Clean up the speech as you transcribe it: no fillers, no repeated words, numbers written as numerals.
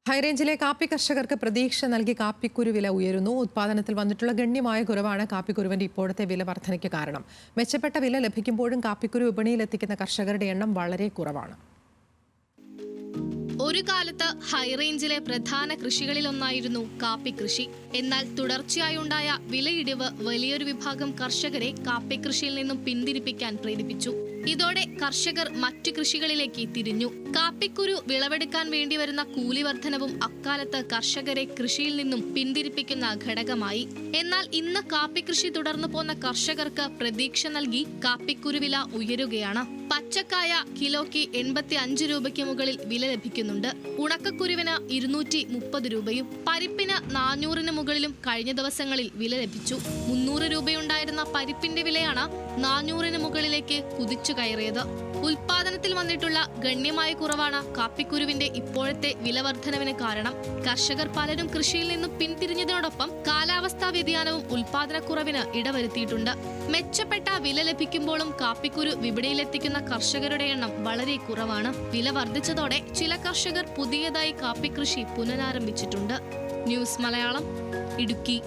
ഹൈറേഞ്ചിലെ കാപ്പി കർഷകർക്ക് പ്രതീക്ഷ നൽകി കാപ്പിക്കുരു വില ഉയരുന്നു. ഉത്പാദനത്തിൽ വന്നിട്ടുള്ള ഗണ്യമായ കുറവാണ് കാപ്പിക്കുരുവിന്റെ ഇപ്പോഴത്തെ വില വർധനയ്ക്ക് കാരണം. മെച്ചപ്പെട്ട വില ലഭിക്കുമ്പോഴും കാപ്പിക്കുരു വിപണിയിലെത്തിക്കുന്ന കർഷകരുടെ എണ്ണം വളരെ കുറവാണ്. ഒരു കാലത്ത് ഹൈറേഞ്ചിലെ പ്രധാന കൃഷികളിലൊന്നായിരുന്നു കാപ്പി കൃഷി. എന്നാൽ തുടർച്ചയായുണ്ടായ വിലയിടിവ് വലിയൊരു വിഭാഗം കർഷകരെ കാപ്പി കൃഷിയിൽ നിന്നും പിന്തിരിപ്പിക്കാൻ പ്രേരിപ്പിച്ചു. ഇതോടെ കർഷകർ മറ്റു കൃഷികളിലേക്ക് തിരിഞ്ഞു. കാപ്പിക്കുരു വിളവെടുക്കാൻ വേണ്ടിവരുന്ന കൂലി വർധനവും അക്കാലത്ത് കർഷകരെ കൃഷിയിൽ നിന്നും പിന്തിരിപ്പിക്കുന്ന ഘടകമായി. എന്നാൽ ഇന്ന് കാപ്പി കൃഷി തുടർന്നു പോന്ന കർഷകർക്ക് പ്രതീക്ഷ നൽകി കാപ്പിക്കുരു വില ഉയരുകയാണ്. പച്ചക്കായ കിലോയ്ക്ക് 85 രൂപയ്ക്ക് മുകളിൽ വില ലഭിക്കുന്നുണ്ട്. ഉണക്കക്കുരുവിന് 230 രൂപയും പരിപ്പിന് 400-ന് മുകളിലും കഴിഞ്ഞ ദിവസങ്ങളിൽ വില ലഭിച്ചു. 300 രൂപയുണ്ടായിരുന്ന പരിപ്പിന്റെ വിലയാണ് 400-ന് മുകളിലേക്ക് കുതിച്ചു കയറിയത്. ഉൽപാദനത്തിൽ വന്നിട്ടുള്ള ഗണ്യമായ കുറവാണ് കാപ്പിക്കുരുവിന്റെ ഇപ്പോഴത്തെ വില വർധനവിന് കാരണം. കർഷകർ പലരും കൃഷിയിൽ നിന്നും പിന്തിരിഞ്ഞതിനോടൊപ്പം കാലാവസ്ഥാ വ്യതിയാനവും ഉൽപാദനക്കുറവിന് ഇടവരുത്തിയിട്ടുണ്ട്. മെച്ചപ്പെട്ട വില ലഭിക്കുമ്പോഴും കാപ്പിക്കുരു വിപണിയിലെത്തിക്കുന്ന കർഷകരുടെ എണ്ണം വളരെ കുറവാണ്. വില വർദ്ധിച്ചതോടെ ചില കർഷകർ പുതിയതായി കാപ്പി കൃഷി പുനരാരംഭിച്ചിട്ടുണ്ട്. ന്യൂസ് മലയാളം, ഇടുക്കി.